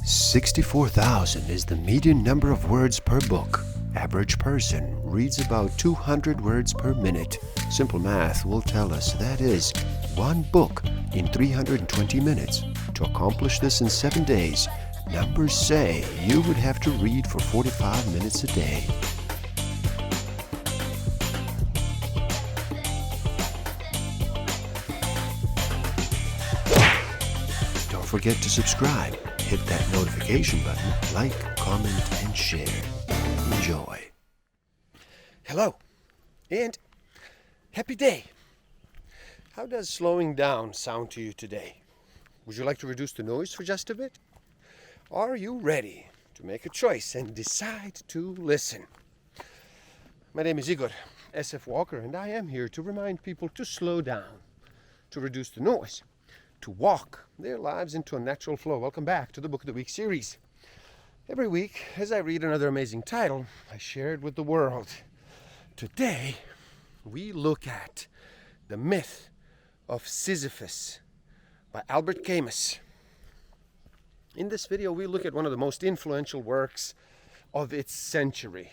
64,000 is the median number of words per book. Average person reads about 200 words per minute. Simple math will tell us that is one book in 320 minutes. To accomplish this in 7 days, numbers say you would have to read for 45 minutes a day. Don't forget to subscribe. Hit that notification button, like, comment, and share. Enjoy. Hello, and happy day. How does slowing down sound to you today? Would you like to reduce the noise for just a bit? Are you ready to make a choice and decide to listen? My name is Igor S.F. Walker, and I am here to remind people to slow down, to reduce the noise, to walk their lives into a natural flow. Welcome back to the Book of the Week series. Every week, as I read another amazing title, I share it with the world. Today, we look at The Myth of Sisyphus by Albert Camus. In this video, we look at one of the most influential works of its century.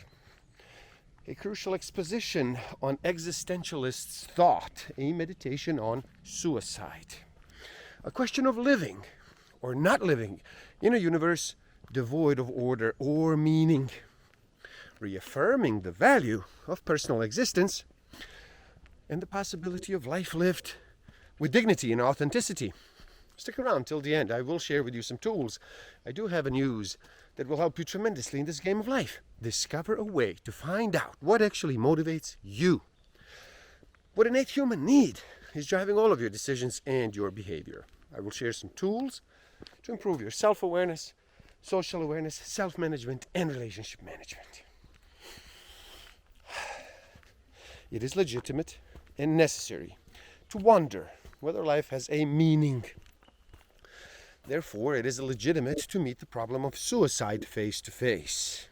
A crucial exposition on existentialists' thought, a meditation on suicide. A question of living or not living in a universe devoid of order or meaning. Reaffirming the value of personal existence and the possibility of life lived with dignity and authenticity. Stick around till the end. I will share with you some tools I do have and use that will help you tremendously in this game of life. Discover a way to find out what actually motivates you. What innate human need is driving all of your decisions and your behavior. I will share some tools to improve your self-awareness, social awareness, self-management, and relationship management. It is legitimate and necessary to wonder whether life has a meaning. Therefore, it is legitimate to meet the problem of suicide face to face.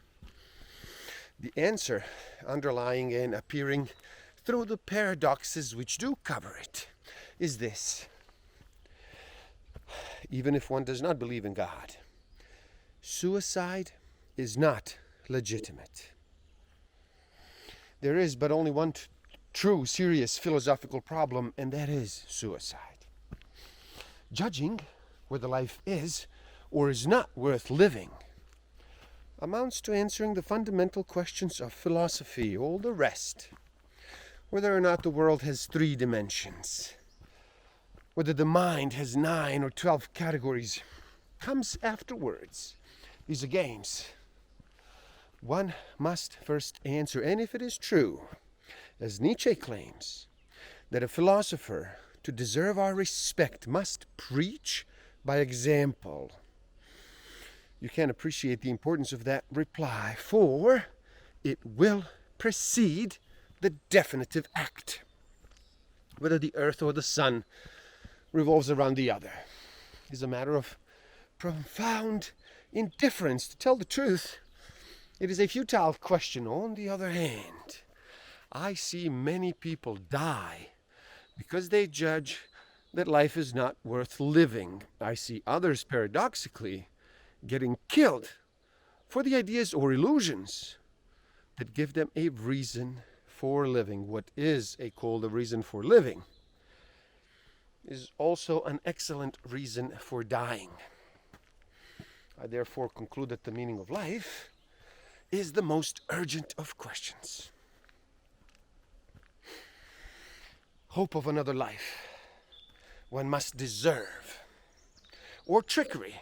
The answer underlying and appearing through the paradoxes which do cover it is this. Even if one does not believe in God, suicide is not legitimate. There is but only one true, serious philosophical problem, and that is suicide. Judging whether life is or is not worth living amounts to answering the fundamental questions of philosophy. All the rest, whether or not the world has 3 dimensions, whether the mind has 9 or 12 categories, comes afterwards. These are games. One must first answer, and if it is true, as Nietzsche claims, that a philosopher, to deserve our respect, must preach by example, you can appreciate the importance of that reply, for it will precede the definitive act. Whether the earth or the sun revolves around the other is a matter of profound indifference. To tell the truth, it is a futile question. On the other hand, I see many people die because they judge that life is not worth living. I see others, paradoxically, getting killed for the ideas or illusions that give them a reason for living. What is called a reason for living is also an excellent reason for dying. I therefore conclude that the meaning of life is the most urgent of questions. Hope of another life one must deserve, or trickery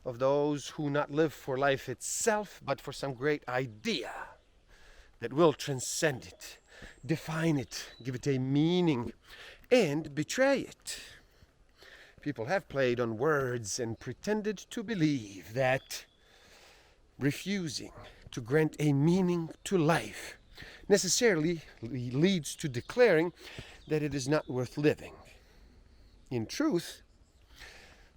of those who not live for life itself, but for some great idea that will transcend it, define it, give it a meaning, and betray it. People have played on words and pretended to believe that refusing to grant a meaning to life necessarily leads to declaring that it is not worth living. In truth,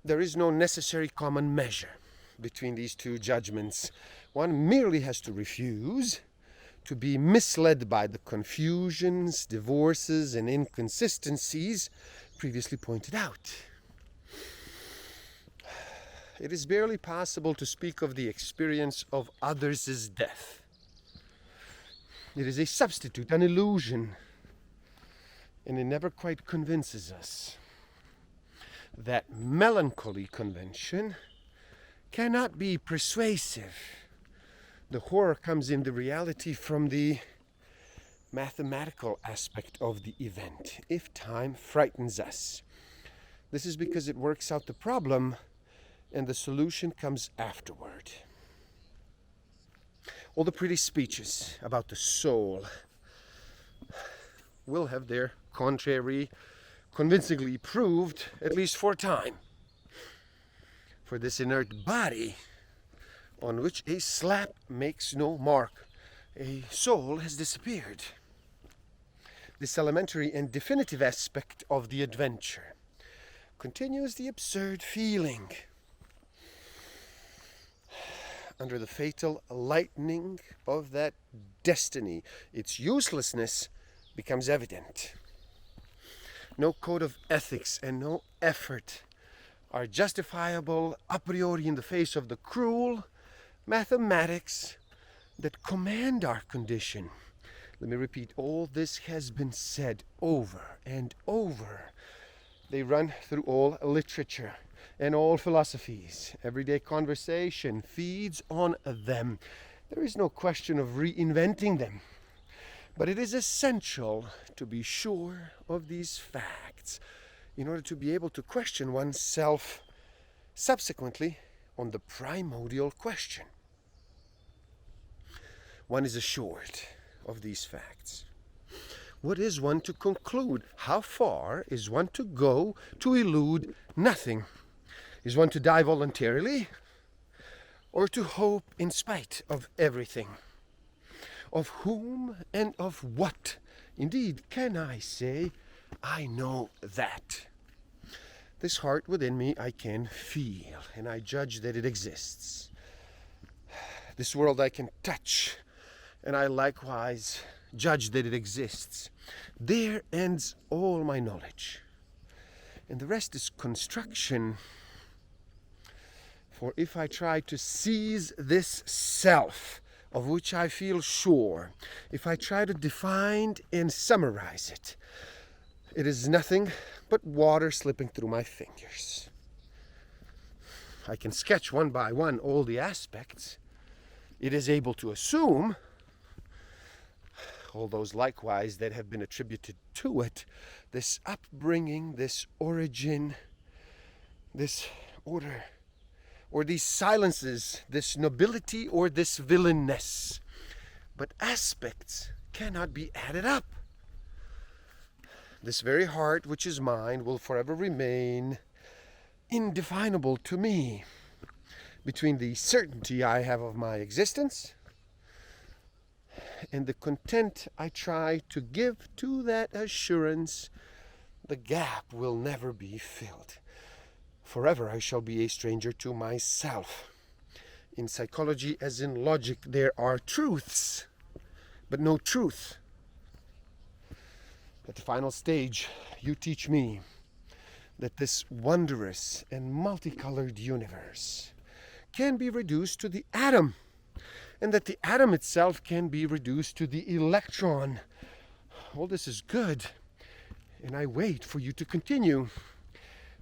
there is no necessary common measure between these two judgments. One merely has to refuse to be misled by the confusions, divorces, and inconsistencies previously pointed out. It is barely possible to speak of the experience of others' death. It is a substitute, an illusion, and it never quite convinces us. That melancholy convention cannot be persuasive. The horror comes in the reality from the mathematical aspect of the event. If time frightens us, this is because it works out the problem and the solution comes afterward. All the pretty speeches about the soul will have their contrary convincingly proved, at least for a time. For this inert body, on which a slap makes no mark, a soul has disappeared. This elementary and definitive aspect of the adventure continues the absurd feeling. Under the fatal lightning of that destiny, its uselessness becomes evident. No code of ethics and no effort are justifiable a priori in the face of the cruel mathematics that command our condition. Let me repeat, all this has been said over and over. They run through all literature and all philosophies. Everyday conversation feeds on them. There is no question of reinventing them. But it is essential to be sure of these facts in order to be able to question oneself subsequently on the primordial question. One is assured of these facts. What is one to conclude? How far is one to go to elude nothing? Is one to die voluntarily or to hope in spite of everything? Of whom and of what, indeed, can I say, I know that? This heart within me I can feel, and I judge that it exists. This world I can touch, and I likewise judge that it exists. There ends all my knowledge, and the rest is construction. For if I try to seize this self, of which I feel sure, if I try to define and summarize it, it is nothing but water slipping through my fingers. I can sketch one by one all the aspects it is able to assume, all those likewise that have been attributed to it, this upbringing, this origin, this order, or these silences, this nobility or this villainness. But aspects cannot be added up. This very heart which is mine will forever remain indefinable to me between the certainty I have of my existence and the content I try to give to that assurance. The gap will never be filled. Forever I shall be a stranger to myself. In psychology, as in logic, there are truths, but no truth. At the final stage, you teach me that this wondrous and multicolored universe can be reduced to the atom, and that the atom itself can be reduced to the electron. All this is good, and I wait for you to continue.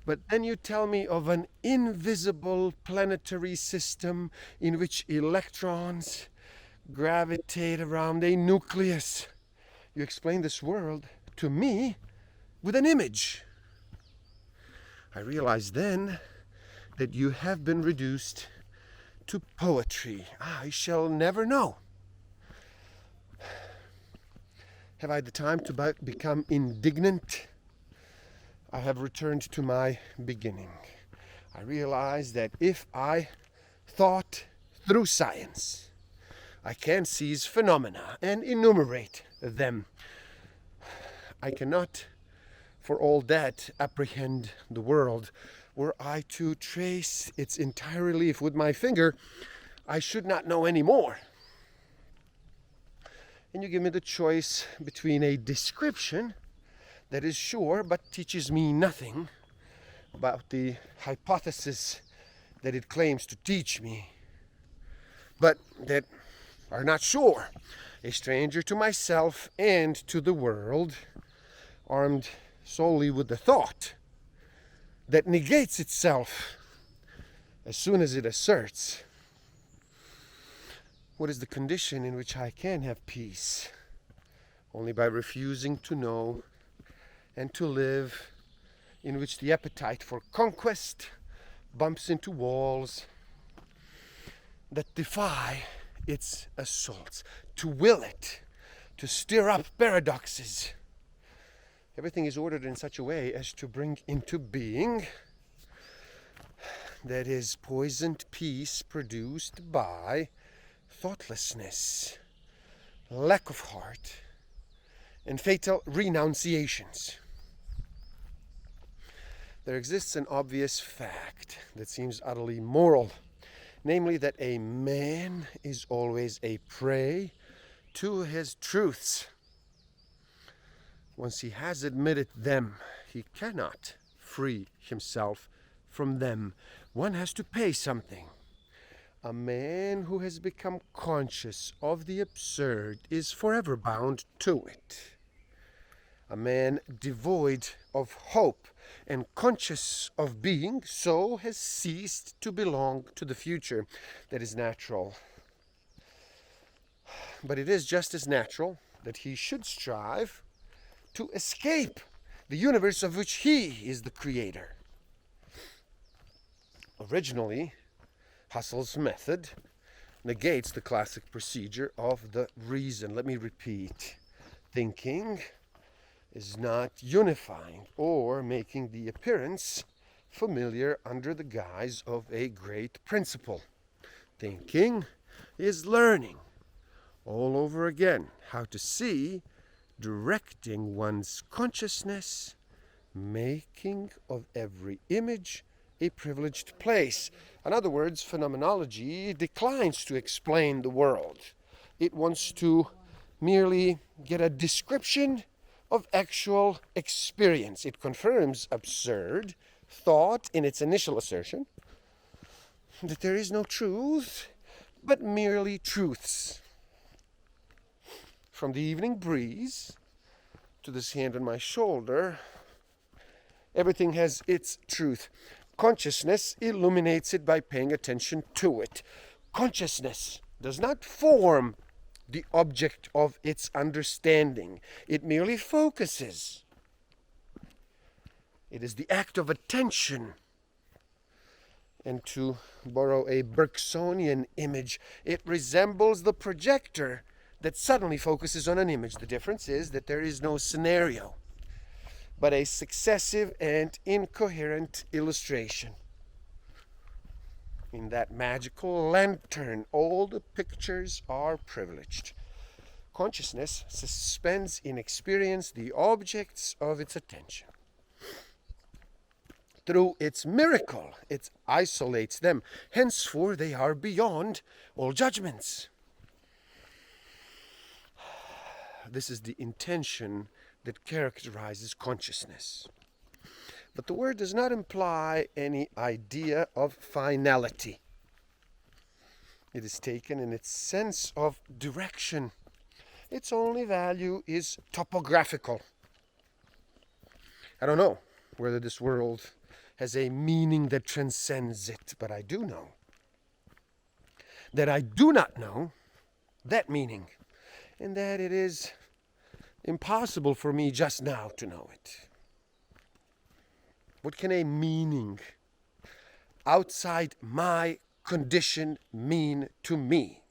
But then you tell me of an invisible planetary system in which electrons gravitate around a nucleus. You explain this world to me with an image. I realize then that you have been reduced to poetry. I shall never know. Have I the time to become indignant? I have returned to my beginning. I realize that if I thought through science, I can seize phenomena and enumerate them. I cannot, for all that, apprehend the world. Were I to trace its entire relief with my finger, I should not know any more. And you give me the choice between a description that is sure but teaches me nothing about the hypothesis that it claims to teach me, but that are not sure, a stranger to myself and to the world, armed solely with the thought that negates itself as soon as it asserts. What is the condition in which I can have peace? Only by refusing to know and to live, in which the appetite for conquest bumps into walls that defy its assaults. To will it, to stir up paradoxes. Everything is ordered in such a way as to bring into being, that is, poisoned peace produced by thoughtlessness, lack of heart, and fatal renunciations. There exists an obvious fact that seems utterly moral, namely that a man is always a prey to his truths. Once he has admitted them, he cannot free himself from them. One has to pay something. A man who has become conscious of the absurd is forever bound to it. A man devoid of hope and conscious of being so has ceased to belong to the future that is natural. But it is just as natural that he should strive to escape the universe of which he is the creator. Originally, Husserl's method negates the classic procedure of the reason. Let me repeat. Thinking is not unifying or making the appearance familiar under the guise of a great principle. Thinking is learning all over again how to see, directing one's consciousness, making of every image a privileged place. In other words, phenomenology declines to explain the world. It wants to merely get a description of actual experience. It confirms absurd thought in its initial assertion that there is no truth, but merely truths. From the evening breeze to this hand on my shoulder, everything has its truth. Consciousness illuminates it by paying attention to it. Consciousness does not form the object of its understanding. It merely focuses. It is the act of attention. And to borrow a Bergsonian image, it resembles the projector that suddenly focuses on an image. The difference is that there is no scenario, but a successive and incoherent illustration. In that magical lantern, all the pictures are privileged. Consciousness suspends in experience the objects of its attention. Through its miracle, it isolates them. Henceforth, they are beyond all judgments. This is the intention that characterizes consciousness. But the word does not imply any idea of finality. It is taken in its sense of direction. Its only value is topographical. I don't know whether this world has a meaning that transcends it, but I do know that I do not know that meaning, and that it is impossible for me just now to know it. What can a meaning outside my condition mean to me?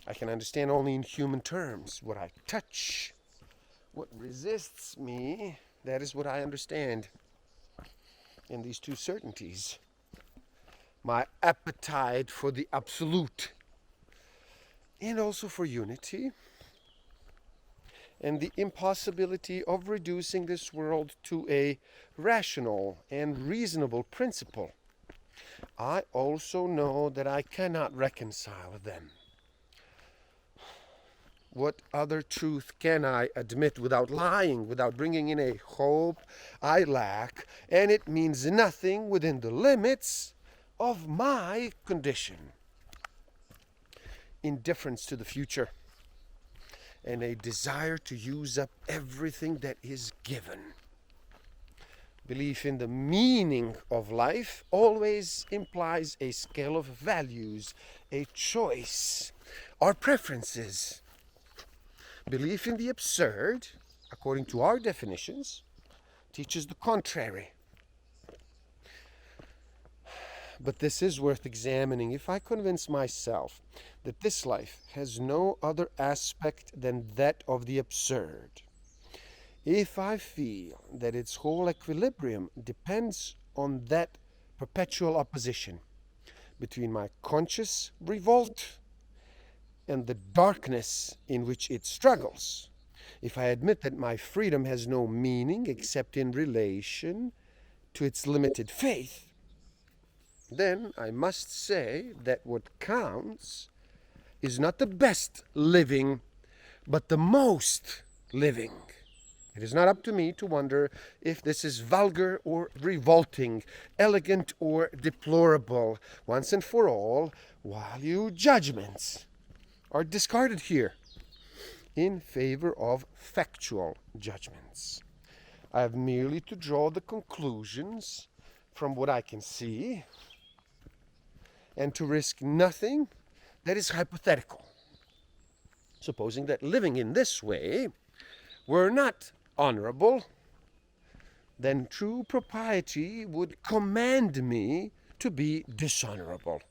I can understand only in human terms. What I touch, what resists me, that is what I understand. And these two certainties, my appetite for the absolute and also for unity, and the impossibility of reducing this world to a rational and reasonable principle, I also know that I cannot reconcile them. What other truth can I admit without lying, without bringing in a hope I lack, and it means nothing within the limits of my condition? Indifference to the future and a desire to use up everything that is given. Belief in the meaning of life always implies a scale of values, a choice, our preferences. Belief in the absurd, according to our definitions, teaches the contrary. But this is worth examining. If I convince myself that this life has no other aspect than that of the absurd, if I feel that its whole equilibrium depends on that perpetual opposition between my conscious revolt and the darkness in which it struggles, if I admit that my freedom has no meaning except in relation to its limited faith, then I must say that what counts is not the best living, but the most living. It is not up to me to wonder if this is vulgar or revolting, elegant or deplorable. Once and for all, value judgments are discarded here in favor of factual judgments. I have merely to draw the conclusions from what I can see and to risk nothing that is hypothetical. Supposing that living in this way were not honorable, then true propriety would command me to be dishonorable.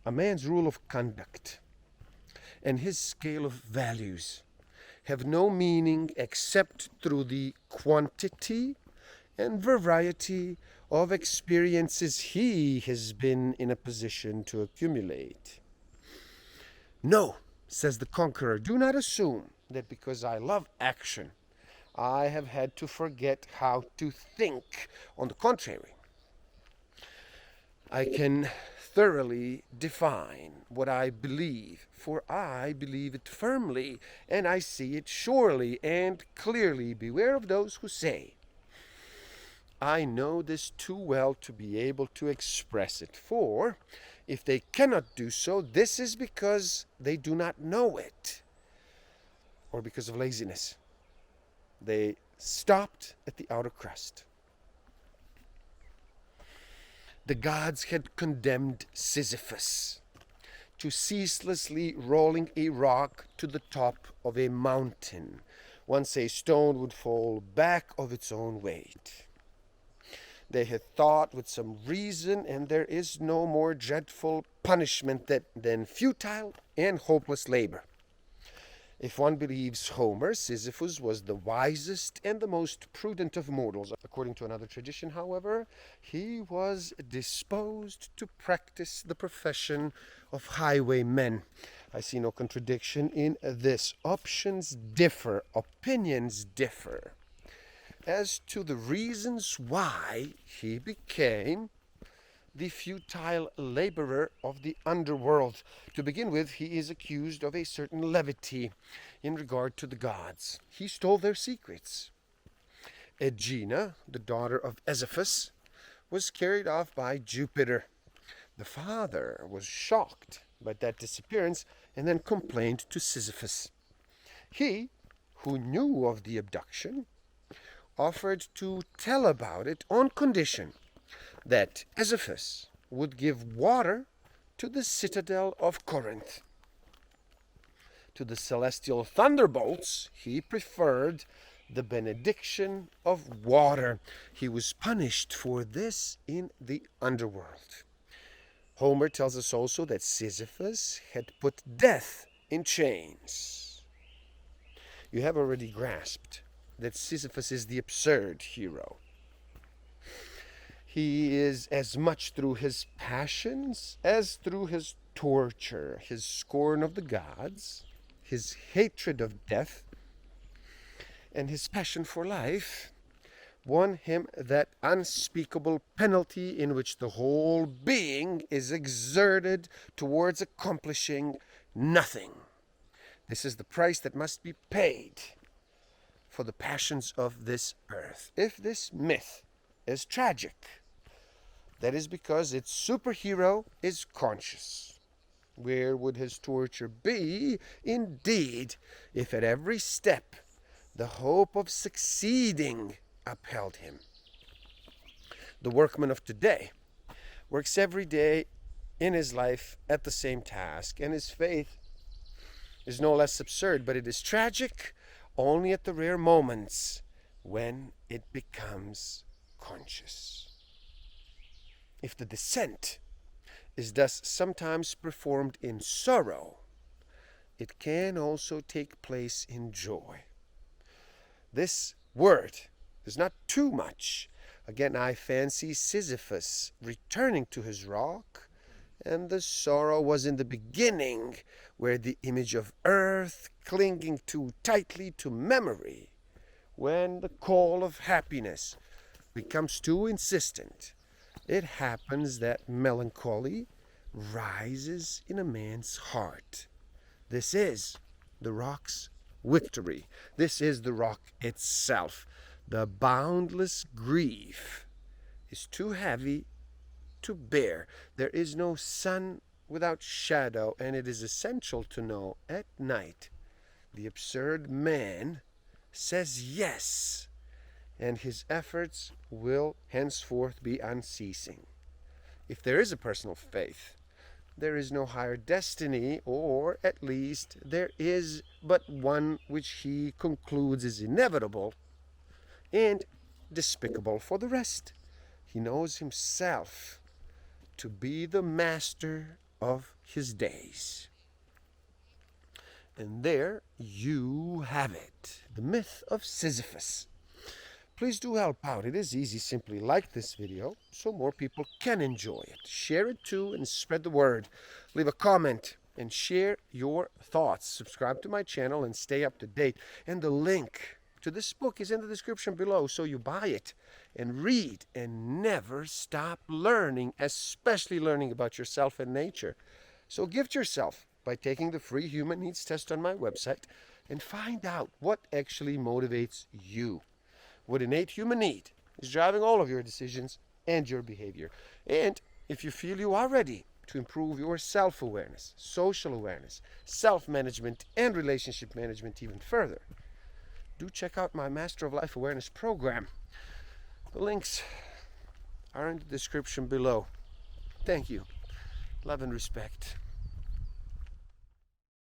A man's rule of conduct and his scale of values have no meaning except through the quantity and variety of experiences he has been in a position to accumulate. No, says the conqueror, do not assume that because I love action, I have had to forget how to think. On the contrary, I can thoroughly define what I believe, for I believe it firmly, and I see it surely and clearly. Beware of those who say, I know this too well to be able to express it, for if they cannot do so, this is because they do not know it, or because of laziness. They stopped at the outer crust. The gods had condemned Sisyphus to ceaselessly rolling a rock to the top of a mountain. Once a stone would fall back of its own weight. They had thought with some reason, and there is no more dreadful punishment than futile and hopeless labor. If one believes Homer, Sisyphus was the wisest and the most prudent of mortals. According to another tradition, however, he was disposed to practice the profession of highwaymen. I see no contradiction in this. Options differ, opinions differ as to the reasons why he became the futile laborer of the underworld. To begin with, he is accused of a certain levity in regard to the gods. He stole their secrets. Aegina, the daughter of Sisyphus, was carried off by Jupiter. The father was shocked by that disappearance and then complained to Sisyphus. He, who knew of the abduction, offered to tell about it on condition that Sisyphus would give water to the citadel of Corinth. To the celestial thunderbolts, he preferred the benediction of water. He was punished for this in the underworld. Homer tells us also that Sisyphus had put death in chains. You have already grasped that Sisyphus is the absurd hero. He is as much through his passions as through his torture, his scorn of the gods, his hatred of death, and his passion for life, won him that unspeakable penalty in which the whole being is exerted towards accomplishing nothing. This is the price that must be paid for the passions of this earth. If this myth is tragic, that is because its superhero is conscious. Where would his torture be, indeed, if at every step the hope of succeeding upheld him? The workman of today works every day in his life at the same task, and his faith is no less absurd, but it is tragic only at the rare moments when it becomes conscious. If the descent is thus sometimes performed in sorrow, it can also take place in joy. This word is not too much. Again, I fancy Sisyphus returning to his rock, and the sorrow was in the beginning, where the image of earth clinging too tightly to memory, when the call of happiness becomes too insistent, it happens that melancholy rises in a man's heart. This is the rock's victory. This is the rock itself. The boundless grief is too heavy to bear. There is no sun without shadow, and it is essential to know at night the absurd man says yes, and his efforts will henceforth be unceasing. If there is a personal faith, there is no higher destiny, or at least there is but one which he concludes is inevitable and despicable for the rest. He knows himself to be the master of his days. And there you have it, the myth of Sisyphus. Please do help out. It is easy. Simply like this video so more people can enjoy it. Share it too and spread the word. Leave a comment and share your thoughts. Subscribe to my channel and stay up to date. And the link to this book is in the description below, so you buy it and read and never stop learning, especially learning about yourself and nature. So gift yourself by taking the free human needs test on my website and find out what actually motivates you. What innate human need is driving all of your decisions and your behavior. And if you feel you are ready to improve your self-awareness, social awareness, self-management, and relationship management even further, do check out my Master of Life Awareness program. The links are in the description below. Thank you. Love and respect.